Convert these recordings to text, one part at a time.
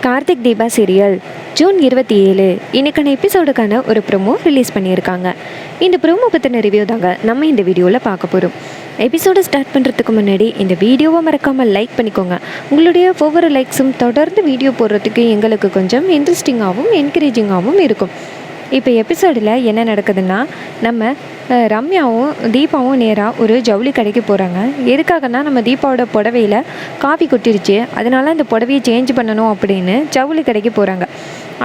Karthik Deepa serial June 27 இன்னைக்கான எபிசோடுக்கான ஒரு promo release பண்ணியிருக்காங்க. இந்த ப்ரோமோ பற்றின ரிவ்யூ தாங்க நம்ம இந்த வீடியோவில் பார்க்க போகிறோம். எபிசோடை ஸ்டார்ட் பண்ணுறதுக்கு முன்னாடி இந்த வீடியோவை மறக்காமல் லைக் பண்ணிக்கோங்க. உங்களுடைய ஒவ்வொரு லைக்ஸும் தொடர்ந்து வீடியோ போடுறதுக்கு எங்களுக்கு கொஞ்சம் இன்ட்ரெஸ்டிங்காகவும் என்கரேஜிங்காகவும் இருக்கும். இப்போ எபிசோடில் என்ன நடக்குதுன்னா, நம்ம ரம்யாவும் தீபாவும் நேராக ஒரு ஜவுளி கடைக்கு போகிறாங்க. எதுக்காகனா, நம்ம தீபாவோட புடவையில் காஃபி கொட்டிருச்சு, அதனால அந்த புடவையை சேஞ்ச் பண்ணணும் அப்படின்னு ஜவுளி கடைக்கு போகிறாங்க.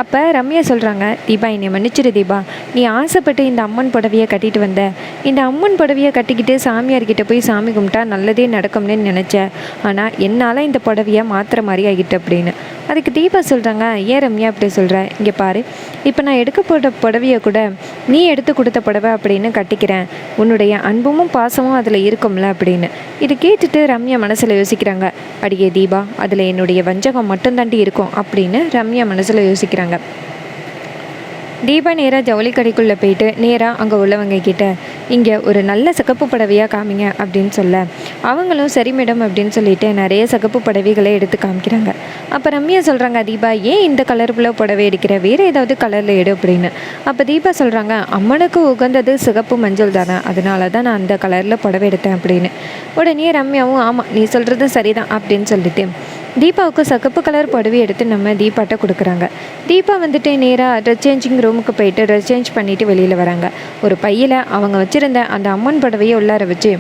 அப்போ ரம்யா சொல்கிறாங்க, தீபா என்னை மன்னிச்சிரு தீபா, நீ ஆசைப்பட்டு இந்த அம்மன் புடவையை கட்டிட்டு வந்த, இந்த அம்மன் புடவையை கட்டிக்கிட்டு சாமியார்கிட்ட போய் சாமி கும்பிட்டா நல்லதே நடக்கும்னு நினச்சேன், ஆனால் என்னால் இந்த புடவையை மாற்றுற மாதிரி ஆகிட்டு அப்படின்னு. அதுக்கு தீபா சொல்கிறாங்க, ஏன் ரம்யா அப்படி சொல்கிற, இங்கே பாரு, இப்போ நான் எடுக்க போட்ட புடவையை கூட நீ எடுத்து கொடுத்த புடவை அப்படின்னு கட்டிக்கிறேன், உன்னுடைய அன்பும் பாசமும் அதில் இருக்கும்ல அப்படின்னு. இது கேட்டுட்டு ரம்யா மனசில் யோசிக்கிறாங்க, அடியே தீபா, அதில் என்னுடைய வஞ்சகம் மட்டும்தாண்டி இருக்கும் அப்படின்னு ரம்யா மனசில் யோசிக்கிறாங்க. தீபா நேராக ஜவுளி கடைக்குள்ளே போயிட்டு நேராக அங்கே உள்ளவங்க கிட்ட, இங்கே ஒரு நல்ல சிகப்பு புடவையாக காமிங்க அப்படின்னு சொல்ல, அவங்களும் சரி மேடம் அப்படின்னு சொல்லிட்டு நிறைய சிகப்பு புடவைகளை எடுத்து காமிக்கிறாங்க. அப்போ ரம்யா சொல்கிறாங்க, தீபா ஏன் இந்த கலருக்குள்ளே புடவை எடுக்கிற, வேறு ஏதாவது கலரில் எடு அப்படின்னு. அப்போ தீபா சொல்கிறாங்க, அம்மனுக்கு உகந்தது சிகப்பு மஞ்சள் தானே, அதனால தான் நான் அந்த கலரில் புடவை எடுத்தேன் அப்படின்னு. உடனே ரம்யாவும் ஆமாம் நீ சொல்கிறது சரிதான் அப்படின்னு சொல்லிட்டு தீபாவுக்கு சிகப்பு கலர் புடவை எடுத்து நம்ம தீபாட்ட கொடுக்குறாங்க. தீபா வந்துட்டு நேராக ட்ரெஸ் சேஞ்சிங் ரூமுக்கு போயிட்டு ட்ரெஸ் சேஞ்ச் பண்ணிவிட்டு வெளியில் வராங்க. ஒரு பையில் அவங்க வச்சுருந்த அந்த அம்மன் புடவையை உள்ளார வச்சு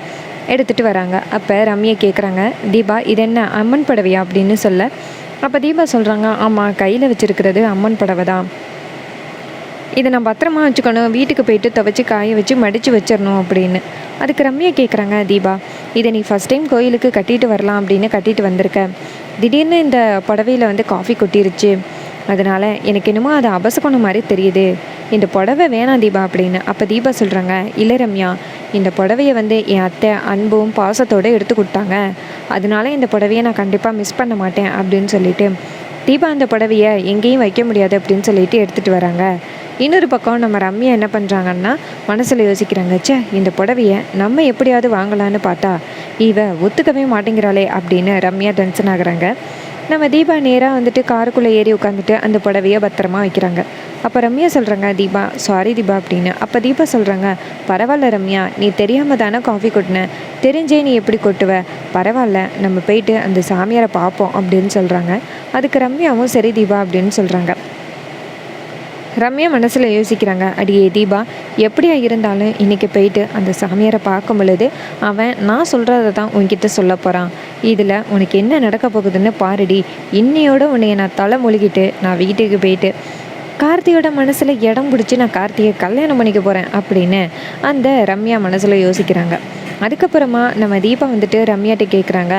எடுத்துகிட்டு வராங்க. அப்போ ரம்யா கேட்குறாங்க, தீபா இது என்ன அம்மன் புடவையா அப்படின்னு சொல்ல, அப்போ தீபா சொல்கிறாங்க, ஆமாம் கையில் வச்சுருக்கிறது அம்மன் புடவை தான், இதை நான் பத்திரமா வச்சுக்கணும், வீட்டுக்கு போயிட்டு துவைச்சி காய வச்சு மடித்து வச்சிடணும் அப்படின்னு. அதுக்கு ரம்யா கேட்குறாங்க, தீபா இதை நீ ஃபஸ்ட் டைம் கோயிலுக்கு கட்டிட்டு வரலாம் அப்படின்னு கட்டிட்டு வந்திருக்க, திடீர்னு இந்த புடவையில் வந்து காஃபி கொட்டிருச்சு, அதனால் எனக்கு என்னமோ அது அபசகுணம் மாதிரி தெரியுது, இந்த புடவை வேணாம் தீபா அப்படின்னு. அப்போ தீபா சொல்கிறாங்க, இல்லை ரம்யா, இந்த புடவையை வந்து என் அத்தை அன்பும் பாசத்தோடு எடுத்து கொடுத்தாங்க, அதனால இந்த புடவையை நான் கண்டிப்பாக மிஸ் பண்ண மாட்டேன் அப்படின்னு சொல்லிட்டு தீபா அந்த புடவையை எங்கேயும் வைக்க முடியாது அப்படின்னு சொல்லிட்டு எடுத்துகிட்டு வராங்க. இன்னொரு பக்கம் நம்ம ரம்யா என்ன பண்ணுறாங்கன்னா, மனசில் யோசிக்கிறாங்க, ச்சே இந்த புடவையை நம்ம எப்படியாவது வாங்கலான்னு பார்த்தா இவ ஒத்துக்கவே மாட்டேங்கிறாளே அப்படின்னு ரம்யா டென்ஷன் ஆகுறாங்க. நம்ம தீபா நேராக வந்துட்டு காருக்குள்ளே ஏறி உட்காந்துட்டு அந்த புடவையை பத்திரமா வைக்கிறாங்க. அப்போ ரம்யா சொல்கிறாங்க, தீபா சாரி தீபா அப்படின்னு. அப்போ தீபா சொல்கிறாங்க, பரவாயில்ல ரம்யா, நீ தெரியாமல் தானே காஃபி கொட்டின, தெரிஞ்சே நீ எப்படி கொட்டுவ, பரவாயில்ல நம்ம போயிட்டு அந்த சாமியாரை பார்ப்போம் அப்படின்னு சொல்கிறாங்க. அதுக்கு ரம்யாவும் சரி தீபா அப்படின்னு சொல்கிறாங்க. ரம்யா மனசில் யோசிக்கிறாங்க, அடியே தீபா, எப்படியா இருந்தாலும் இன்றைக்கி போயிட்டு அந்த சாமியாரை பார்க்கும் பொழுது அவன் நான் சொல்கிறத தான் உன்கிட்ட சொல்ல போகிறான், இதில் உனக்கு என்ன நடக்க போகுதுன்னு பாருடி, இன்னையோட உன்னைய நான் தலை மொழிகிட்டு நான் வீட்டுக்கு போயிட்டு கார்த்தியோட மனசில் இடம் பிடிச்சி நான் கார்த்தியை கல்யாணம் பண்ணிக்க போகிறேன் அப்படின்னு அந்த ரம்யா மனசில் யோசிக்கிறாங்க. அதுக்கப்புறமா நம்ம தீபா வந்துட்டு ரம்யாட்ட கேட்குறாங்க,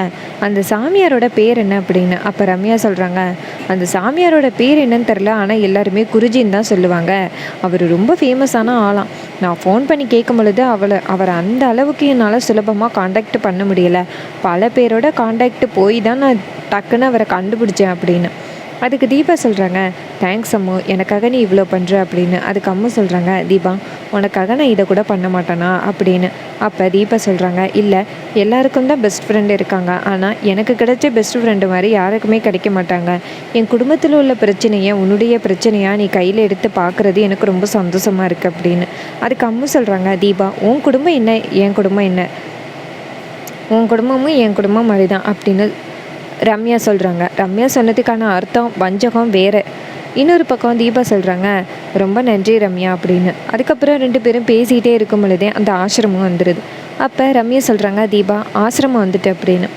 அந்த சாமியாரோட பேர் என்ன அப்படின்னு. அப்போ ரம்யா சொல்கிறாங்க, அந்த சாமியாரோட பேர் என்னன்னு தெரில, ஆனால் எல்லாருமே குருஜின்னு தான் சொல்லுவாங்க, அவர் ரொம்ப ஃபேமஸான ஆளாம், நான் ஃபோன் பண்ணி கேட்கும் பொழுது அவரை அந்த அளவுக்கு என்னால் சுலபமாக காண்டாக்ட் பண்ண முடியலை, பல பேரோட காண்டாக்ட் போய் தான் நான் டக்குன்னு அவரை கண்டுபிடிச்சேன் அப்படின்னு. அதுக்கு தீபா சொல்கிறாங்க, தேங்க்ஸ் அம்மு, எனக்காக நீ இவ்வளோ பண்ணுற அப்படின்னு. அதுக்கு அம்மு சொல்கிறாங்க, தீபா உனக்காக நான் இதை கூட பண்ண மாட்டேனா அப்படின்னு. அப்போ தீபா சொல்கிறாங்க, இல்லை எல்லாருக்கும் தான் பெஸ்ட் ஃப்ரெண்டு இருக்காங்க, ஆனால் எனக்கு கிடைச்ச பெஸ்ட் ஃப்ரெண்டு மாதிரி யாருக்குமே கிடைக்க மாட்டாங்க, என் குடும்பத்தில் உள்ள பிரச்சனையை உன்னுடைய பிரச்சனையாக நீ கையில் எடுத்து பார்க்குறது எனக்கு ரொம்ப சந்தோஷமாக இருக்குது அப்படின்னு. அதுக்கு அம்மு சொல்கிறாங்க, தீபா உன் குடும்பம் என்ன என் குடும்பம் என்ன, உன் குடும்பமும் என் குடும்பம் மாதிரி தான் அப்படின்னு ரம்யா சொல்கிறாங்க. ரம்யா சொன்னதுக்கான அர்த்தம் வஞ்சகம் வேறு. இன்னொரு பக்கம் தீபா சொல்கிறாங்க, ரொம்ப நன்றி ரம்யா அப்படின்னு. அதுக்கப்புறம் ரெண்டு பேரும் பேசிகிட்டே இருக்கும் பொழுதே அந்த ஆசிரமம் வந்துடுது. அப்போ ரம்யா சொல்கிறாங்க, தீபா ஆசிரமம் வந்துட்டு அப்படின்னு.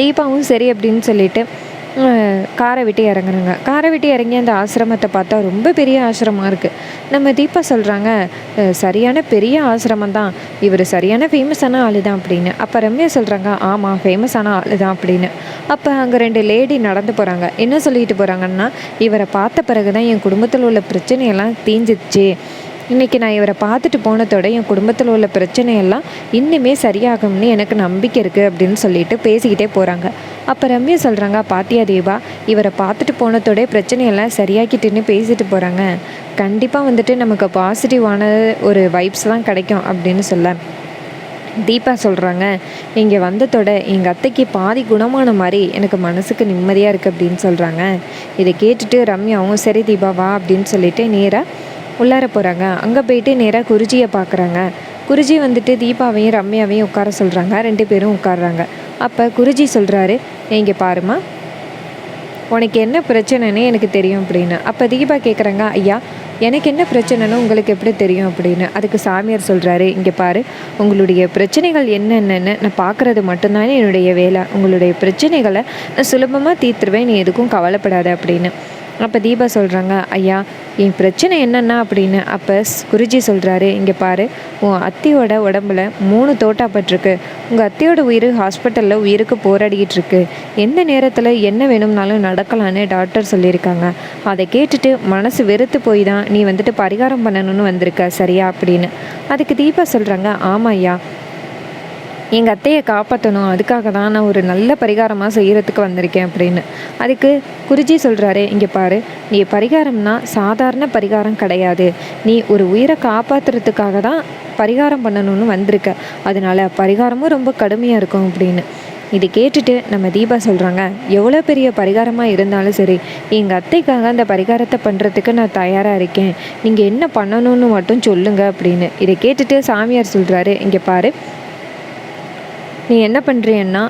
தீபாவும் சரி அப்படின்னு சொல்லிட்டு காரை விட்டு இறங்குறாங்க. காரை விட்டு இறங்கி அந்த ஆசிரமத்தை பார்த்தா ரொம்ப பெரிய ஆசிரமம் இருக்குது. நம்ம தீபா சொல்கிறாங்க, சரியான பெரிய ஆசிரமம் தான், இவர் சரியான ஃபேமஸான ஆள் தான் அப்படின்னு. அப்போ ரம்யா சொல்கிறாங்க, ஆமாம் ஃபேமஸான ஆள் தான் அப்படின்னு. அப்போ அங்கே ரெண்டு லேடி நடந்து போகிறாங்க. என்ன சொல்லிட்டு போகிறாங்கன்னா, இவரை பார்த்த பிறகு தான் என் குடும்பத்தில் உள்ள பிரச்சனையெல்லாம் தீஞ்சிச்சு, இன்றைக்கி நான் இவரை பார்த்துட்டு போனதோட என் குடும்பத்தில் உள்ள பிரச்சனையெல்லாம் இன்னுமே சரியாகும்னு எனக்கு நம்பிக்கை இருக்குது அப்படின்னு சொல்லிட்டு பேசிக்கிட்டே போகிறாங்க. அப்போ ரம்யா சொல்கிறாங்க, பாத்தியா தேவா, இவரை பார்த்துட்டு போனதோட பிரச்சனையெல்லாம் சரியாக்கிட்டுன்னு பேசிட்டு போகிறாங்க, கண்டிப்பாக வந்துட்டு நமக்கு பாசிட்டிவான ஒரு வைப்ஸ் தான் கிடைக்கும் அப்படின்னு சொல்ல, தீபா சொல்கிறாங்க, இங்கே வந்ததோட எங்கள் அத்தைக்கு பாதி குணமான மாதிரி எனக்கு மனசுக்கு நிம்மதியாக இருக்குது அப்படின்னு சொல்கிறாங்க. இதை கேட்டுட்டு ரம்யாவும் சரி தீபா வா அப்படின்னு சொல்லிட்டு நேராக உள்ளார போகிறாங்க. அங்கே போயிட்டு நேராக குருஜியை பார்க்குறாங்க. குருஜி வந்துட்டு தீபாவையும் ரம்யாவையும் உட்கார சொல்கிறாங்க. 2 பேரும் உட்காடுறாங்க. அப்போ குருஜி சொல்கிறாரு, இங்கே பாருமா, உனக்கு என்ன பிரச்சனைன்னு எனக்கு தெரியும் அப்படின்னு. அப்போ தீபா கேட்குறாங்க, ஐயா எனக்கு என்ன பிரச்சனைன்னு உங்களுக்கு எப்படி தெரியும் அப்படின்னு. அதுக்கு சாமியார் சொல்கிறாரு, இங்கே பாரு, உங்களுடைய பிரச்சனைகள் என்னென்னு நான் பார்க்குறது மட்டும்தானே என்னுடைய வேலை. உங்களுடைய பிரச்சனைகளை நான் சுலபமாக தீர்த்துருவேன், நீ எதுக்கும் கவலைப்படாத அப்படின்னு. அப்போ தீபா சொல்கிறாங்க, ஐயா என் பிரச்சனை என்னென்னா அப்படின்னு. அப்போ குருஜி சொல்கிறாரு, இங்கே பாரு, உன் அத்தையோட உடம்புல 3 தோட்டாப்பட்டிருக்கு. உங்கள் அத்தையோட உயிர் ஹாஸ்பிட்டலில் உயிருக்கு போராடிக்கிட்டு இருக்கு. எந்த நேரத்தில் என்ன வேணும்னாலும் நடக்கலான்னு டாக்டர் சொல்லியிருக்காங்க. அதை கேட்டுட்டு மனசு வெறுத்து போய் தான் நீ வந்துட்டு பரிகாரம் பண்ணணும்னு வந்திருக்க சரியா அப்படின்னு. அதுக்கு தீபா சொல்கிறாங்க, ஆமாம் ஐயா, எங்கள் அத்தையை காப்பாற்றணும், அதுக்காக தான் நான் ஒரு நல்ல பரிகாரமாக செய்கிறதுக்கு வந்திருக்கேன் அப்படின்னு. அதுக்கு குருஜி சொல்கிறாரு, இங்கே பாரு, நீ பரிகாரம்னா சாதாரண பரிகாரம் கிடையாது. நீ ஒரு உயிரை காப்பாற்றுறதுக்காக தான் பரிகாரம் பண்ணணும்னு வந்திருக்க. அதனால பரிகாரமும் ரொம்ப கடுமையாக இருக்கும் அப்படின்னு. இது கேட்டுட்டு நம்ம தீபா சொல்கிறாங்க, எவ்வளோ பெரிய பரிகாரமாக இருந்தாலும் சரி, எங்கள் அத்தைக்காக அந்த பரிகாரத்தை பண்ணுறதுக்கு நான் தயாராக இருக்கேன். நீங்கள் என்ன பண்ணணும்னு மட்டும் சொல்லுங்க அப்படின்னு. இதை கேட்டுட்டு சாமியார் சொல்கிறாரு, இங்கே பாரு, நீ என்ன பண்ணுறியன்னா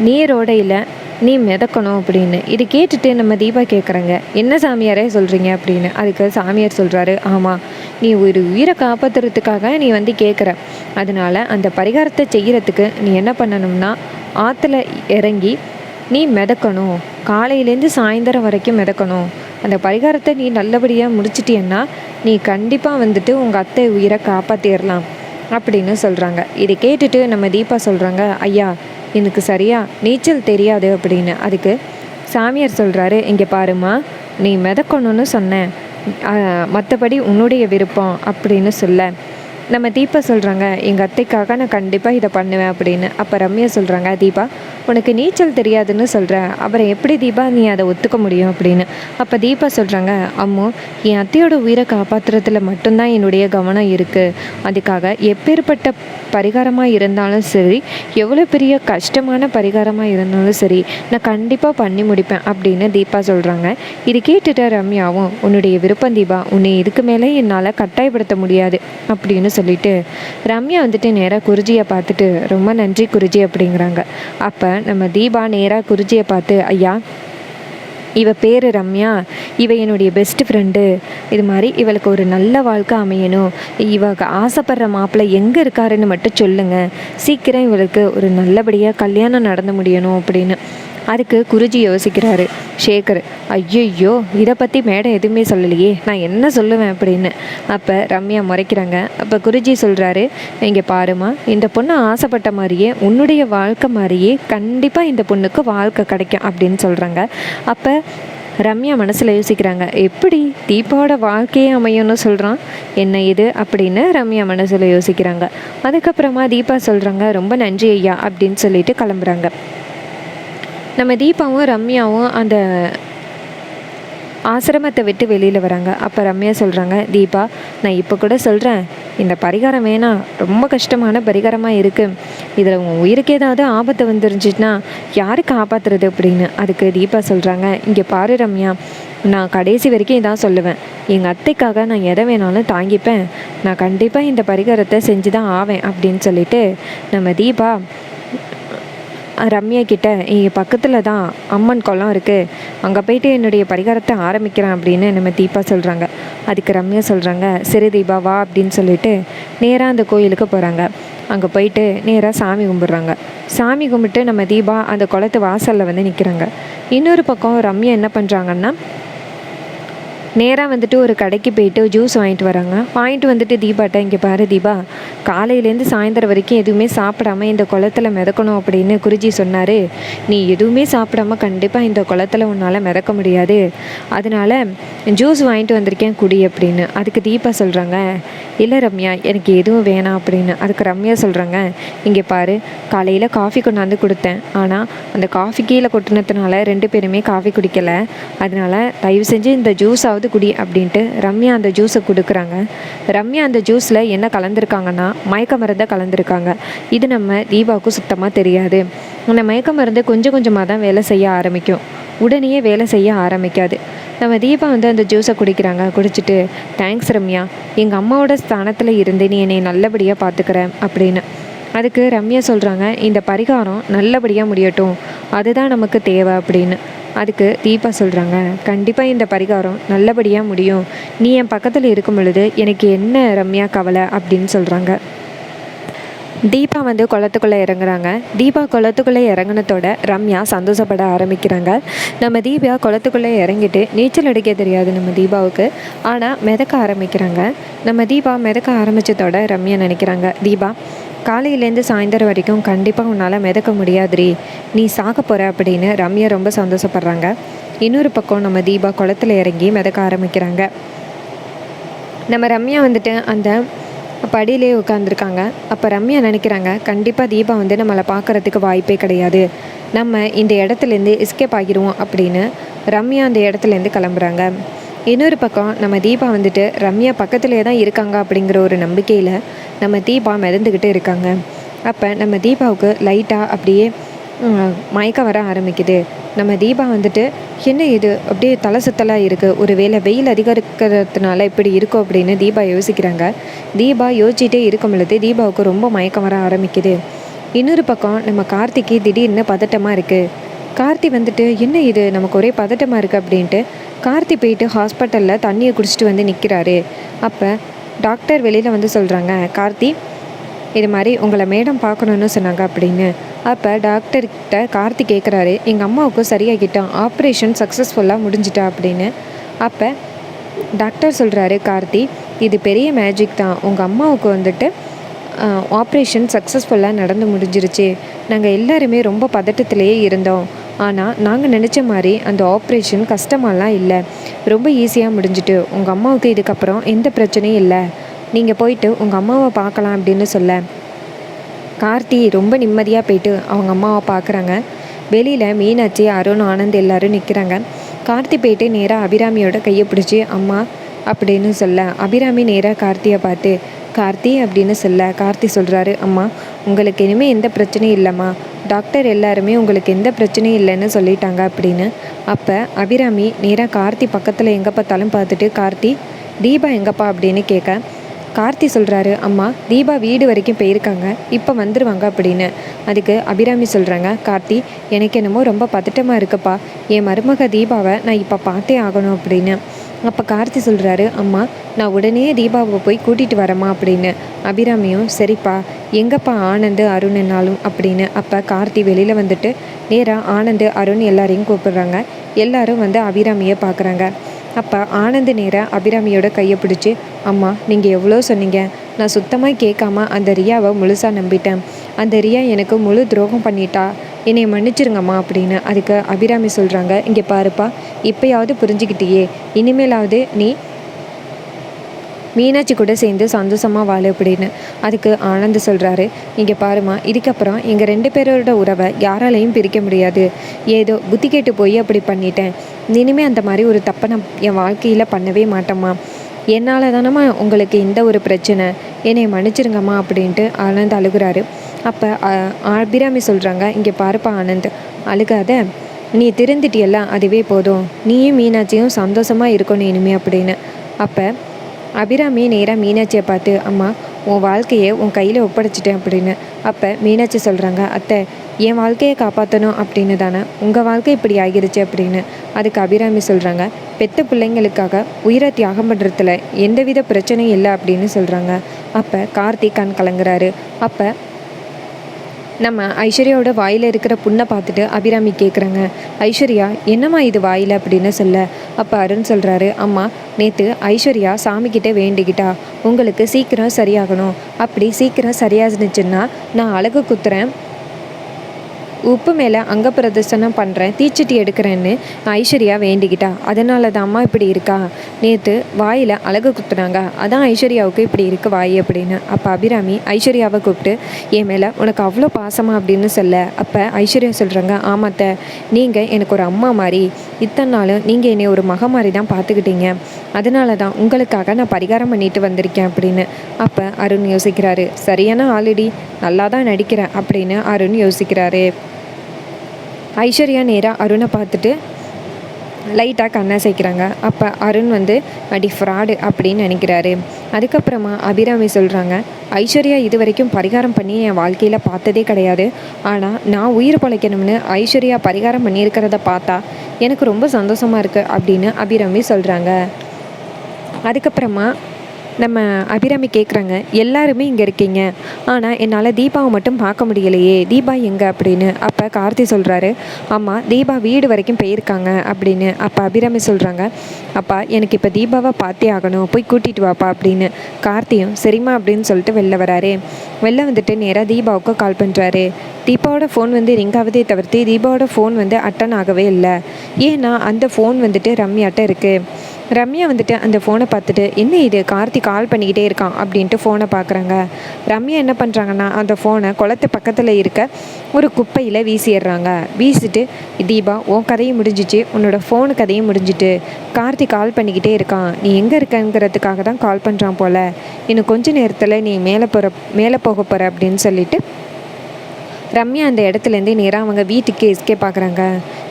நீரோடையில் நீ மிதக்கணும் அப்படின்னு. இது கேட்டுட்டு நம்ம தீபா கேட்குறாங்க, என்ன சாமியாரே சொல்கிறீங்க அப்படின்னு. அதுக்கு சாமியார் சொல்கிறாரு, ஆமாம், நீ ஒரு உயிரை காப்பாற்றுறதுக்காக நீ வந்து கேட்குற. அதனால் அந்த பரிகாரத்தை செய்கிறதுக்கு நீ என்ன பண்ணணும்னா ஆற்றுல இறங்கி நீ மிதக்கணும். காலையிலேருந்து சாயந்தரம் வரைக்கும் மிதக்கணும். அந்த பரிகாரத்தை நீ நல்லபடியாக முடிச்சிட்டியன்னா நீ கண்டிப்பாக வந்துட்டு உங்கள் அத்தை உயிரை காப்பாற்றிடலாம் அப்படின்னு சொல்கிறாங்க. இதை கேட்டுட்டு நம்ம தீபா சொல்கிறாங்க, ஐயா எனக்கு சரியா நீச்சல் தெரியாது அப்படின்னு. அதுக்கு சாமியார் சொல்கிறாரு, இங்கே பாருமா, நீ மிதக்கணும்னு சொன்னேன், மற்றபடி உன்னுடைய விருப்பம் அப்படின்னு சொல்ல. நம்ம தீபா சொல்கிறாங்க, எங்கள் அத்தைக்காக நான் கண்டிப்பாக இதை பண்ணுவேன் அப்படின்னு. அப்போ ரம்யா சொல்கிறாங்க, தீபா உனக்கு நீச்சல் தெரியாதுன்னு சொல்கிற, அப்புறம் எப்படி தீபா நீ அதை ஒத்துக்க முடியும் அப்படின்னு. அப்போ தீபா சொல்கிறாங்க, அம்மு, என் அத்தையோட உயிரை காப்பாற்றுறதுல மட்டும்தான் என்னுடைய கவனம் இருக்குது. அதுக்காக எப்பேற்பட்ட பரிகாரமாக இருந்தாலும் சரி, எவ்வளோ பெரிய கஷ்டமான பரிகாரமாக இருந்தாலும் சரி, நான் கண்டிப்பாக பண்ணி முடிப்பேன் அப்படின்னு தீபா சொல்கிறாங்க. இது கேட்டுட்டு ரம்யாவும், உன்னுடைய விருப்பம் தீபா, உன்னை இதுக்கு மேலே என்னால் கட்டாயப்படுத்த முடியாது அப்படின்னு சொல்லிட்டு ரம்யா வந்துட்டு நேராக குருஜியை பார்த்துட்டு, ரொம்ப நன்றி குருஜி அப்படிங்கிறாங்க. அப்போ நம்ம தீபா நேராக குருஜியை பார்த்து, ஐயா இவ பேர் ரம்யா, இவ என்னுடைய பெஸ்ட் ஃப்ரெண்டு. இது மாதிரி இவளுக்கு ஒரு நல்ல வாழ்க்கை அமையணும். இவ ஆசைப்படுற மாப்பிள்ளை எங்கே இருக்காருன்னு மட்டும் சொல்லுங்கள். சீக்கிரம் இவளுக்கு ஒரு நல்லபடியாக கல்யாணம் நடந்து முடியணும் அப்படின்னு. அதுக்கு குருஜி யோசிக்கிறாரு. சேகர், ஐயோ இதை பற்றி மேடம் எதுவுமே சொல்லலையே, நான் என்ன சொல்லுவேன் அப்படின்னு. அப்போ ரம்யா முறைக்கிறாங்க. அப்போ குருஜி சொல்கிறாரு, இங்கே பாருமா, இந்த பொண்ணு ஆசைப்பட்ட மாதிரியே உன்னுடைய வாழ்க்கை மாதிரியே கண்டிப்பாக இந்த பொண்ணுக்கு வாழ்க்கை கிடைக்கும் அப்படின்னு சொல்கிறாங்க. அப்போ ரம்யா மனசில் யோசிக்கிறாங்க, எப்படி தீபாவோட வாழ்க்கையே அமையும்னு சொல்கிறான், என்ன இது அப்படின்னு ரம்யா மனசில் யோசிக்கிறாங்க. அதுக்கப்புறமா தீபா சொல்கிறாங்க, ரொம்ப நன்றி ஐயா அப்படின்னு சொல்லிட்டு கிளம்புறாங்க. நம்ம தீபாவும் ரம்யாவும் அந்த ஆசிரமத்தை விட்டு வெளியில் வராங்க. அப்போ ரம்யா சொல்கிறாங்க, தீபா நான் இப்போ கூட சொல்கிறேன், இந்த பரிகாரம் வேணாம், ரொம்ப கஷ்டமான பரிகாரமாக இருக்குது. இதில் உன் உயிருக்கு ஏதாவது ஆபத்து வந்துருந்துச்சுன்னா யாரு காப்பாற்றுறது அப்படின்னு. அதுக்கு தீபா சொல்கிறாங்க, இங்கே பாரு ரம்யா, நான் கடைசி வரைக்கும் இதான் சொல்லுவேன், எங்கள் அத்தைக்காக நான் எதை வேணாலும் தாங்கிப்பேன், நான் கண்டிப்பாக இந்த பரிகாரத்தை செஞ்சு தான் ஆவேன் அப்படின்னு சொல்லிட்டு நம்ம தீபா ரம்யா கிட்ட, இங்கே பக்கத்தில் தான் அம்மன் குளம் இருக்குது, அங்கே போயிட்டு என்னுடைய பரிகாரத்தை ஆரம்பிக்கிறேன் அப்படின்னு நம்ம தீபா சொல்கிறாங்க. அதுக்கு ரம்யா சொல்கிறாங்க, சரி தீபா வா அப்படின்னு சொல்லிட்டு நேராக அந்த கோயிலுக்கு போகிறாங்க. அங்கே போயிட்டு நேராக சாமி கும்பிட்றாங்க. சாமி கும்பிட்டு நம்ம தீபா அந்த குளத்து வாசலில் வந்து நிற்கிறாங்க. இன்னொரு பக்கம் ரம்யா என்ன பண்ணுறாங்கன்னா நேராக வந்துட்டு ஒரு கடைக்கு போயிட்டு ஜூஸ் வாங்கிட்டு வராங்க. வாங்கிட்டு வந்துட்டு தீபாட்ட, இங்கே பாரு தீபா, காலையிலேருந்து சாயந்தரம் வரைக்கும் எதுவுமே சாப்பிடாம இந்த குளத்தில் மிதக்கணும் அப்படின்னு குருஜி சொன்னார். நீ எதுவுமே சாப்பிடாம கண்டிப்பாக இந்த குளத்தில் உன்னால் மிதக்க முடியாது, அதனால் ஜூஸ் வாங்கிட்டு வந்திருக்கேன் குடி அப்படின்னு. அதுக்கு தீபா சொல்கிறாங்க, இல்லை ரம்யா எனக்கு எதுவும் வேணாம் அப்படின்னு. அதுக்கு ரம்யா சொல்கிறாங்க, இங்கே பாரு, காலையில் காஃபி கொண்டாந்து கொடுத்தேன், ஆனால் அந்த காஃபி கீழே கொட்டினதுனால 2 பேருமே காஃபி குடிக்கலை, அதனால் தயவு செஞ்சு இந்த ஜூஸாவது எப்படியாவது குடி அப்படின்ட்டு ரம்யா அந்த ஜூஸை கொடுக்குறாங்க. ரம்யா அந்த ஜூஸில் என்ன கலந்துருக்காங்கன்னா மயக்க மருந்தை கலந்துருக்காங்க. இது நம்ம தீபாவுக்கு சுத்தமாக தெரியாது. அந்த மயக்க மருந்து கொஞ்சம் கொஞ்சமாக தான் வேலை செய்ய ஆரம்பிக்கும், உடனே வேலை செய்ய ஆரம்பிக்காது. நம்ம தீபா வந்து அந்த ஜூஸை குடிக்கிறாங்க. குடிச்சிட்டு, தேங்க்ஸ் ரம்யா, எங்கள் அம்மாவோட ஸ்தானத்தில் இருந்து நீ என்னை நல்லபடியாக பார்த்துக்கிறேன் அப்படின்னு. அதுக்கு ரம்யா சொல்கிறாங்க, இந்த பரிகாரம் நல்லபடியாக முடியட்டும், அதுதான் நமக்கு தேவை அப்படின்னு. அதுக்கு தீபா சொல்கிறாங்க, கண்டிப்பாக இந்த பரிகாரம் நல்லபடியாக முடியும், நீ என் பக்கத்தில் இருக்கும் பொழுது எனக்கு என்ன ரம்யா கவலை அப்படின்னு சொல்கிறாங்க. தீபா வந்து குளத்துக்குள்ளே இறங்குறாங்க. தீபா குளத்துக்குள்ளே இறங்கினதோட ரம்யா சந்தோஷப்பட ஆரம்பிக்கிறாங்க. நம்ம தீபா குளத்துக்குள்ளே இறங்கிட்டு நீச்சல் அடிக்க தெரியாது நம்ம தீபாவுக்கு, ஆனால் மிதக்க ஆரம்பிக்கிறாங்க. நம்ம தீபா மிதக்க ஆரம்பித்ததோட ரம்யா நினைக்கிறாங்க, தீபா காலையிலேருந்து சாயந்தரம் வரைக்கும் கண்டிப்பாக உன்னால் மிதக்க முடியாதுரி, நீ சாக போகிற அப்படின்னு ரம்யா ரொம்ப சந்தோஷப்படுறாங்க. இன்னொரு பக்கம் நம்ம தீபா குளத்தில் இறங்கி மிதக்க ஆரம்பிக்கிறாங்க. நம்ம ரம்யா வந்துட்டு அந்த படியிலே உட்காந்துருக்காங்க. அப்போ ரம்யா நினைக்கிறாங்க, கண்டிப்பாக தீபா வந்து நம்மளை பார்க்குறதுக்கு வாய்ப்பே கிடையாது, நம்ம இந்த இடத்துலேருந்து எஸ்கேப் ஆகிடுவோம் அப்படின்னு ரம்யா அந்த இடத்துலேருந்து கிளம்புறாங்க. இன்னொரு பக்கம் நம்ம தீபா வந்துட்டு ரம்யா பக்கத்துலேயே தான் இருக்காங்க அப்படிங்கிற ஒரு நம்பிக்கையில் நம்ம தீபா மிதந்துக்கிட்டு இருக்காங்க. அப்போ நம்ம தீபாவுக்கு லைட்டாக அப்படியே மயக்கம் வர ஆரம்பிக்குது. நம்ம தீபா வந்துட்டு, என்ன இது அப்படியே தலை சுத்தலாக இருக்குது, ஒரு வேளை வெயில் அதிகம் இருக்கிறதுனால இப்படி இருக்கும் அப்படின்னு தீபா யோசிக்கிறாங்க. தீபா யோசிச்சுட்டே இருக்கும் பொழுது தீபாவுக்கு ரொம்ப மயக்கம் வர ஆரம்பிக்குது. இன்னொரு பக்கம் நம்ம கார்த்திக்கு திடீர்னு பதட்டமாக இருக்குது. கார்த்தி வந்துட்டு, என்ன இது நமக்கு ஒரே பதட்டமாக இருக்குது அப்படின்ட்டு கார்த்தி போயிட்டு ஹாஸ்பிட்டலில் தண்ணியை குடிச்சிட்டு வந்து நிற்கிறாரு. அப்போ டாக்டர் வெளியில் வந்து சொல்கிறாங்க, கார்த்தி இது மாதிரி உங்களை மேடம் பார்க்கணுன்னு சொன்னாங்க அப்படின்னு. அப்போ டாக்டர்கிட்ட கார்த்தி கேட்குறாரு, எங்கள் அம்மாவுக்கு சரியாகிட்டான், ஆப்ரேஷன் சக்ஸஸ்ஃபுல்லாக முடிஞ்சிட்டா அப்படின்னு. அப்போ டாக்டர் சொல்கிறாரு, கார்த்தி இது பெரிய மேஜிக் தான், உங்கள் அம்மாவுக்கு வந்துட்டு ஆப்ரேஷன் சக்ஸஸ்ஃபுல்லாக நடந்து முடிஞ்சிருச்சு, நாங்கள் எல்லாருமே ரொம்ப பதட்டத்திலேயே இருந்தோம், ஆனால் நாங்கள் நினச்ச மாதிரி அந்த ஆப்ரேஷன் கஷ்டமாலாம் இல்லை, ரொம்ப ஈஸியாக முடிஞ்சிட்டு, உங்கள் அம்மாவுக்கு இதுக்கப்புறம் எந்த பிரச்சனையும் இல்லை, நீங்கள் போயிட்டு உங்கள் அம்மாவை பார்க்கலாம் அப்படின்னு சொல்ல கார்த்தி ரொம்ப நிம்மதியாக போயிட்டு அவங்க அம்மாவை பார்க்குறாங்க. வெளியில் மீனாட்சி, அருண், ஆனந்த் எல்லோரும் நிற்கிறாங்க. கார்த்தி போயிட்டு நேராக அபிராமியோட கையை பிடிச்சி அம்மா அப்படின்னு சொல்ல அபிராமி நேராக கார்த்தியை பார்த்து கார்த்தி அப்படின்னு சொல்ல கார்த்தி சொல்கிறாரு, அம்மா உங்களுக்கு இனிமேல் எந்த பிரச்சனையும் இல்லைம்மா, டாக்டர் எல்லாருமே உங்களுக்கு எந்த பிரச்சனையும் இல்லைன்னு சொல்லிட்டாங்க அப்படின்னு. அப்போ அபிராமி நேராக கார்த்தி பக்கத்தில் எங்கே பார்த்தாலும் பார்த்துட்டு, கார்த்தி தீபா எங்கப்பா அப்படின்னு கேட்க கார்த்தி சொல்கிறாரு, அம்மா தீபா வீடு வரைக்கும் போயிருக்காங்க, இப்போ வந்துடுவாங்க அப்படின்னு. அதுக்கு அபிராமி சொல்கிறாங்க, கார்த்தி எனக்கு என்னமோ ரொம்ப பதட்டமாக இருக்குப்பா, என் மருமக தீபாவை நான் இப்போ பார்த்தே ஆகணும் அப்படின்னு. அப்போ கார்த்தி சொல்கிறாரு, அம்மா நான் உடனே தீபாவை போய் கூட்டிகிட்டு வரேம்மா அப்படின்னு. அபிராமியும் சரிப்பா, எங்கப்பா ஆனந்த் அருண் என்னாலும் அப்படின்னு. அப்போ கார்த்தி வெளியில் வந்துட்டு நேராக ஆனந்த் அருண் எல்லாரையும் கூப்பிடுறாங்க. எல்லாரும் வந்து அபிராமியை பார்க்குறாங்க. அப்போ ஆனந்த் நேராக அபிராமியோட கையை பிடிச்சி, அம்மா நீங்கள் எவ்வளோ சொன்னீங்க, நான் சுத்தமாக கேட்காம அந்த ரியாவை முழுசாக நம்பிட்டேன், அந்த ரியா எனக்கு முழு துரோகம் பண்ணிட்டா, என்னை மன்னிச்சிருங்கம்மா அப்படின்னு. அதுக்கு அபிராமி சொல்கிறாங்க, இங்கே பாருப்பா, இப்போயாவது புரிஞ்சுக்கிட்டியே, இனிமேலாவது நீ மீனாட்சி கூட சேர்ந்து சந்தோஷமாக வாழு அப்படின்னு. அதுக்கு ஆனந்த் சொல்கிறாரு, இங்கே பாருமா, இதுக்கப்புறம் எங்கள் 2 பேரோட உறவை யாராலையும் பிரிக்க முடியாது, ஏதோ புத்தி கேட்டு போய் அப்படி பண்ணிட்டேன், இனிமேல் அந்த மாதிரி ஒரு தப்பை நான் என் வாழ்க்கையில் பண்ணவே மாட்டேம்மா, என்னால் தானம்மா உங்களுக்கு இந்த ஒரு பிரச்சனை, என்னை மன்னிச்சிருங்கம்மா அப்படின்ட்டு ஆனந்த் அழுகுறாரு. அப்போ அபிராமி சொல்கிறாங்க, இங்கே பாருப்பா ஆனந்த், அழுகாத, நீ திருந்திட்டியல்ல அதுவே போதும், நீயும் மீனாட்சியும் சந்தோஷமாக இருக்கணும் இனிமே அப்படின்னு. அப்போ அபிராமி நேராக மீனாட்சியை பார்த்து, அம்மா உன் வாழ்க்கையை உன் கையில் ஒப்படைச்சிட்டேன் அப்படின்னு. அப்போ மீனாட்சி சொல்கிறாங்க, அத்தை என் வாழ்க்கையை காப்பாற்றணும் அப்படின்னு தானே உங்கள் வாழ்க்கை இப்படி ஆகிருச்சு அப்படின்னு. அதுக்கு அபிராமி சொல்கிறாங்க, பெத்த பிள்ளைங்களுக்காக உயிரை தியாகம் பண்ணுறதுல எந்தவித பிரச்சனையும் இல்லை அப்படின்னு சொல்கிறாங்க. அப்போ கார்த்திக் கண் கலங்குறாரு. அப்போ நம்ம ஐஸ்வர்யாவோட வாயில் இருக்கிற புண்ணை பார்த்துட்டு அபிராமி கேட்குறாங்க, ஐஸ்வர்யா என்னம்மா இது வாயில் அப்படின்னு சொல்ல. அப்போ அருண் சொல்கிறாரு, அம்மா நேற்று ஐஸ்வர்யா சாமிக்கிட்டே வேண்டிக்கிட்டா உங்களுக்கு சீக்கிரம் சரியாகணும், அப்படி சீக்கிரம் சரியாச்சுன்னா நான் அழகு குத்துறேன், உப்பு மேலே அங்க பிரதர்சனம் பண்ணுறேன், தீச்சட்டி எடுக்கிறேன்னு ஐஸ்வர்யா வேண்டிக்கிட்டா. அதனால தான் அம்மா இப்படி இருக்கா. நேற்று வாயில் அழகு குத்துனாங்க, அதான் ஐஸ்வர்யாவுக்கு இப்படி இருக்கு வாய் அப்படின்னு. அப்போ அபிராமி ஐஸ்வர்யாவை கூப்பிட்டு, என் மேலே உனக்கு அவ்வளோ பாசமா அப்படின்னு சொல்ல. அப்போ ஐஸ்வர்யா சொல்கிறாங்க, ஆமாத்த, நீங்கள் எனக்கு ஒரு அம்மா மாதிரி, இத்தனை நாள் நீங்கள் என்னை ஒரு மக மாதிரி தான் பார்த்துக்கிட்டீங்க. அதனால தான் உங்களுக்காக நான் பரிகாரம் பண்ணிட்டு வந்திருக்கேன் அப்படின்னு. அப்போ அருண் யோசிக்கிறாரு, சரியான ஆல்ரெடி நல்லா தான் நடிக்கிறேன் அப்படின்னு அருண் யோசிக்கிறாரு. ஐஸ்வர்யா நேராக அருணை பார்த்துட்டு லைட்டாக கண்ணை சேர்க்குறாங்க. அப்போ அருண் வந்து அடி ஃப்ராடு அப்படின்னு நினைக்கிறாரு. அதுக்கப்புறமா அபிராமி சொல்கிறாங்க, ஐஸ்வர்யா இது வரைக்கும் பரிகாரம் பண்ணி என் வாழ்க்கையில் பார்த்ததே கிடையாது. ஆனால் நான் உயிர் பிழைக்கணும்னு ஐஸ்வர்யா பரிகாரம் பண்ணியிருக்கிறத பார்த்தா எனக்கு ரொம்ப சந்தோஷமாக இருக்குது அப்படின்னு அபிராமி சொல்கிறாங்க. அதுக்கப்புறமா நம்ம அபிராமி கேட்குறாங்க, எல்லாருமே இங்கே இருக்கீங்க, ஆனால் என்னால் தீபாவை மட்டும் பார்க்க முடியலையே, தீபா எங்கே அப்படின்னு. அப்போ கார்த்தி சொல்கிறாரு, ஆமாம் தீபா வீடு வரைக்கும் போயிருக்காங்க அப்படின்னு. அப்போ அபிராமி சொல்கிறாங்க, அப்பா எனக்கு இப்போ தீபாவை பார்த்தே ஆகணும், போய் கூட்டிகிட்டு வாப்பா அப்படின்னு. கார்த்தியும் சரிம்மா அப்படின்னு சொல்லிட்டு வெளில வராரு. வெளில வந்துட்டு நேராக தீபாவுக்கு கால் பண்ணுறாரு. தீபாவோட ஃபோன் வந்து ரிங் ஆகுதே தவிர்த்து தீபாவோட ஃபோன் வந்து அட்டன் ஆகவே இல்லை. ஏன்னா அந்த ஃபோன் வந்துட்டு ரம்யாட்ட இருக்குது. ரம்யா வந்துட்டு அந்த ஃபோனை பார்த்துட்டு, என்ன இது கார்த்தி கால் பண்ணிக்கிட்டே இருக்கான் அப்படின்ட்டு ஃபோனை பார்க்குறாங்க. ரம்யா என்ன பண்ணுறாங்கன்னா, அந்த ஃபோனை குளத்து பக்கத்தில் இருக்க ஒரு குப்பையில் வீசிடுறாங்க. வீசிட்டு, தீபா உன் கதையும் முடிஞ்சிச்சு, உன்னோட ஃபோனு கதையும் முடிஞ்சிட்டு, கார்த்தி கால் பண்ணிக்கிட்டே இருக்கான், நீ எங்கே இருக்கங்கிறதுக்காக தான் கால் பண்ணுறான் போல், இன்னும் கொஞ்ச நேரத்தில் நீ மேலே போக போகிற அப்படின்னு சொல்லிட்டு ரம்யா அந்த இடத்துலேருந்தே நேராக அவங்க வீட்டுக்கு எஸ்கே பார்க்குறாங்க.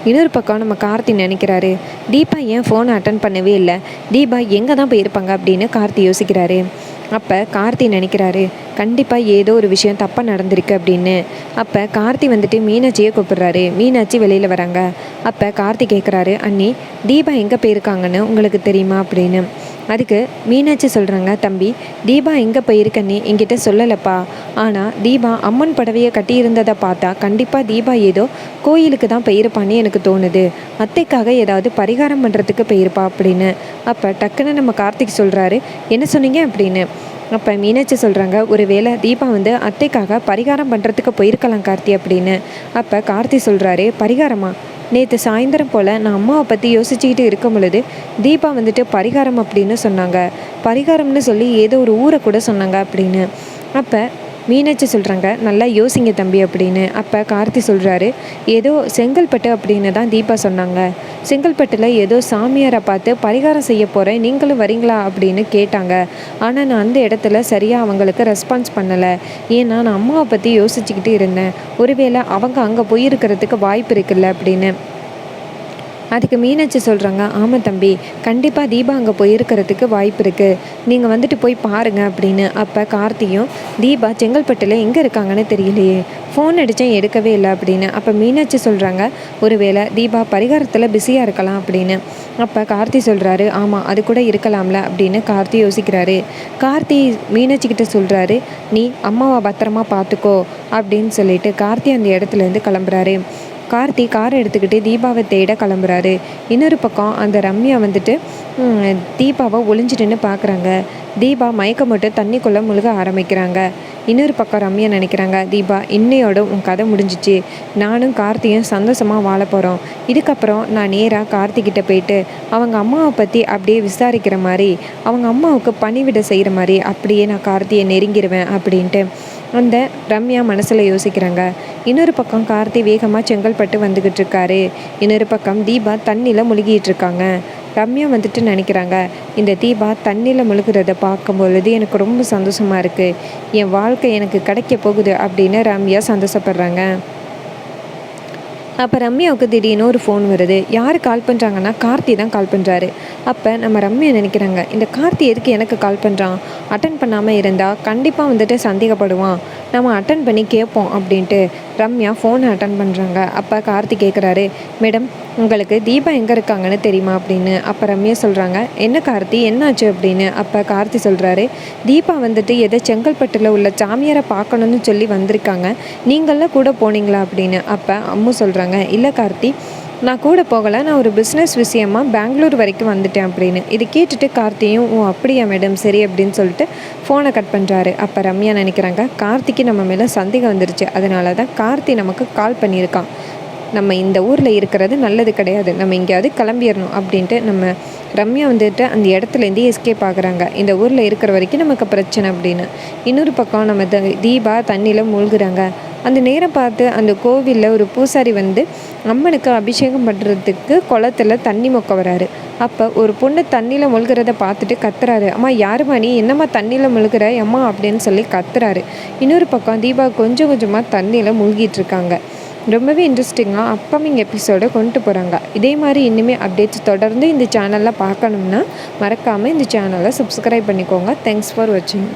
இன்னொரு பக்கம் நம்ம கார்த்தி நினைக்கிறாரு, தீபா ஏன் ஃபோனை அட்டன் பண்ணவே இல்லை, தீபா எங்கே தான் போயிருப்பாங்க அப்படின்னு கார்த்தி யோசிக்கிறாரு. அப்போ கார்த்தி நினைக்கிறாரு, கண்டிப்பாக ஏதோ ஒரு விஷயம் தப்பாக நடந்திருக்கு அப்படின்னு. அப்போ கார்த்தி வந்துட்டு மீனாட்சியை கூப்பிடுறாரு. மீனாட்சி வெளியில் வராங்க. அப்போ கார்த்தி கேட்குறாரு, அண்ணி தீபா எங்கே போயிருக்காங்கன்னு உங்களுக்கு தெரியுமா அப்படின்னு. அதுக்கு மீனாட்சி சொல்கிறாங்க, தம்பி தீபா எங்கே போயிருக்கன்னு என்கிட்ட சொல்லலைப்பா, ஆனால் தீபா அம்மன் புடவையை கட்டியிருந்ததை பார்த்தா கண்டிப்பாக தீபா ஏதோ கோயிலுக்கு தான் போயிருப்பான்னு எனக்கு தோணுது, அத்தைக்காக ஏதாவது பரிகாரம் பண்ணுறதுக்கு போயிருப்பா அப்படின்னு. அப்போ டக்குன்னு நம்ம கார்த்திக் சொல்கிறாரு, என்ன சொன்னீங்க அப்படின்னு. அப்போ மீனாட்சி சொல்கிறாங்க, ஒரு வேளை தீபா வந்து அத்தைக்காக பரிகாரம் பண்ணுறதுக்கு போயிருக்கலாம் கார்த்தி அப்படின்னு. அப்போ கார்த்தி சொல்கிறாரு, பரிகாரமா, நேற்று சாயந்தரம் போல் நான் அம்மாவை பற்றி யோசிச்சுக்கிட்டு இருக்கும் பொழுது தீபா வந்துட்டு பரிகாரம் அப்படின்னு சொன்னாங்க, பரிகாரம்னு சொல்லி ஏதோ ஒரு ஊரை கூட சொன்னாங்க அப்படின்னு. அப்போ மீனாட்சி சொல்கிறாங்க, நல்லா யோசிங்க தம்பி அப்படின்னு. அப்போ கார்த்தி சொல்கிறாரு, ஏதோ செங்கல்பட்டு அப்படின்னு தான் தீபா சொன்னாங்க, செங்கல்பட்டில் ஏதோ சாமியாரை பார்த்து பரிகாரம் செய்ய போகிறேன், நீங்களும் வரீங்களா அப்படின்னு கேட்டாங்க. ஆனால் நான் அந்த இடத்துல சரியாக அவங்களுக்கு ரெஸ்பான்ஸ் பண்ணலை, ஏன்னா நான் அம்மாவை பற்றி யோசிச்சுக்கிட்டு இருந்தேன், ஒருவேளை அவங்க அங்கே போயிருக்கிறதுக்கு வாய்ப்பு இருக்குல்ல அப்படின்னு. அதுக்கு மீனாட்சி சொல்கிறாங்க, ஆமாம் தம்பி, கண்டிப்பாக தீபா அங்கே போயிருக்கிறதுக்கு வாய்ப்பு இருக்குது, நீங்கள் வந்துட்டு போய் பாருங்கள் அப்படின்னு. அப்போ கார்த்தியும், தீபா செங்கல்பட்டில் எங்கே இருக்காங்கன்னு தெரியலையே, ஃபோன் அடித்தேன் எடுக்கவே இல்லை அப்படின்னு. அப்போ மீனாட்சி சொல்கிறாங்க, ஒருவேளை தீபா பரிகாரத்தில் பிஸியாக இருக்கலாம் அப்படின்னு. அப்போ கார்த்தி சொல்கிறாரு, ஆமாம் அது கூட இருக்கலாம்ல அப்படின்னு கார்த்தி யோசிக்கிறாரு. கார்த்தி மீனாட்சிக்கிட்ட சொல்கிறாரு, நீ அம்மாவை பத்திரமா பார்த்துக்கோ அப்படின்னு சொல்லிட்டு கார்த்தி அந்த இடத்துலேருந்து கிளம்புறாரு. கார்த்தி காரை எடுத்துக்கிட்டு தீபாவை தேட கிளம்புறாரு. இன்னொரு பக்கம் அந்த ரம்யா வந்துட்டு தீபாவை ஒளிஞ்சிட்டுன்னு பார்க்குறாங்க. தீபா மயக்கம் போட்டு தண்ணிக்குள்ளே முழுக ஆரம்பிக்கிறாங்க. இன்னொரு பக்கம் ரம்யா நினைக்கிறாங்க, தீபா இன்னையோட உன் கதை முடிஞ்சிச்சு, நானும் கார்த்தியும் சந்தோஷமாக வாழ போகிறோம், இதுக்கப்புறம் நான் நேராக கார்த்திக்கிட்ட போயிட்டு அவங்க அம்மாவை பற்றி அப்படியே விசாரிக்கிற மாதிரி, அவங்க அம்மாவுக்கு பணிவிட செய்கிற மாதிரி அப்படியே நான் கார்த்தியை நெருங்கிடுவேன் அப்படின்ட்டு அந்த ரம்யா மனசில் யோசிக்கிறாங்க. இன்னொரு பக்கம் கார்த்தி வேகமாக செங்கல்பட்டு வந்துக்கிட்டு இருக்காரு. இன்னொரு பக்கம் தீபா தண்ணியில் முழுகிட்டு இருக்காங்க. ரம்யா வந்துட்டு நினைக்கிறாங்க, இந்த தீபா தண்ணியில் முழுகிறத பார்க்கும்பொழுது எனக்கு ரொம்ப சந்தோஷமாக இருக்குது, என் வாழ்க்கை எனக்கு கிடைக்க போகுது அப்படின்னு ரம்யா சந்தோஷப்படுறாங்க. அப்போ ரம்யாவுக்கு திடீர்னு ஒரு ஃபோன் வருது. யார் கால் பண்ணுறாங்கன்னா கார்த்தி தான் கால் பண்ணுறாரு. அப்போ நம்ம ரம்யா நினைக்கிறாங்க, இந்த கார்த்தி எதுக்கு எனக்கு கால் பண்ணுறான், அட்டன் பண்ணாமல் இருந்தால் கண்டிப்பாக வந்துட்டு சந்தேகப்படுவான், நம்ம அட்டன் பண்ணி கேட்போம் அப்படின்ட்டு ரம்யா ஃபோனை அட்டன் பண்ணுறாங்க. அப்போ கார்த்தி கேட்குறாரு, மேடம் உங்களுக்கு தீபா எங்கே இருக்காங்கன்னு தெரியுமா அப்படின்னு. அப்போ ரம்யா சொல்கிறாங்க, என்ன கார்த்தி என்னாச்சு அப்படின்னு. அப்போ கார்த்தி சொல்கிறாரு, தீபா வந்துட்டு எதை செங்கல்பட்டில் உள்ள சாமியாரை பார்க்கணுன்னு சொல்லி வந்திருக்காங்க, நீங்களாம் கூட போனீங்களா அப்படின்னு. அப்போ அம்மு சொல்கிறாங்க, இல்லை கார்த்தி, நான் கூட போகலை, நான் ஒரு பிஸ்னஸ் விஷயமா பெங்களூர் வரைக்கும் வந்துட்டேன் அப்படின்னு. இது கேட்டுட்டு கார்த்தியும் ஓ அப்படியா மேடம் சரி அப்படின்னு சொல்லிட்டு ஃபோனை கட் பண்ணுறாரு. அப்போ ரம்யா நினைக்கிறாங்க கார்த்திக்கு நம்ம மேலே சந்தேகம் வந்துருச்சு, அதனால தான் கார்த்தி நமக்கு கால் பண்ணியிருக்கான். நம்ம இந்த ஊரில் இருக்கிறது நல்லது கிடையாது, நம்ம எங்கேயாவது கிளம்பிடணும் அப்படின்ட்டு நம்ம ரம்யா வந்துட்டு அந்த இடத்துலேருந்து எஸ்கேப் ஆகுறாங்க. இந்த ஊரில் இருக்கிற வரைக்கும் நமக்கு பிரச்சனை அப்படின்னு. இன்னொரு பக்கம் நம்ம தீபா தண்ணியில் மூழ்குறாங்க. அந்த நேரம் பார்த்து அந்த கோவிலில் ஒரு பூசாரி வந்து அம்மனுக்கு அபிஷேகம் பண்ணுறதுக்கு குளத்துல தண்ணி மொக்க வராரு. அப்போ ஒரு பொண்ணு தண்ணியில் முழுகிறத பார்த்துட்டு கத்துறாரு, அம்மா யாருமா நீ, என்னம்மா தண்ணியில் முழுகிற அம்மா அப்படின்னு சொல்லி கத்துறாரு. இன்னொரு பக்கம் தீபா கொஞ்சம் கொஞ்சமாக தண்ணியில் முழுகிட்டு இருக்காங்க. ரொம்பவே இன்ட்ரெஸ்டிங்காக அப்கமிங் எபிசோடை கொண்டு போகிறாங்க. இதே மாதிரி இன்னுமே அப்டேட்ஸ் தொடர்ந்து இந்த சேனலில் பார்க்கணும்னா மறக்காமல் இந்த சேனலை சப்ஸ்கிரைப் பண்ணிக்கோங்க. தேங்க்ஸ் ஃபார் வாட்சிங்.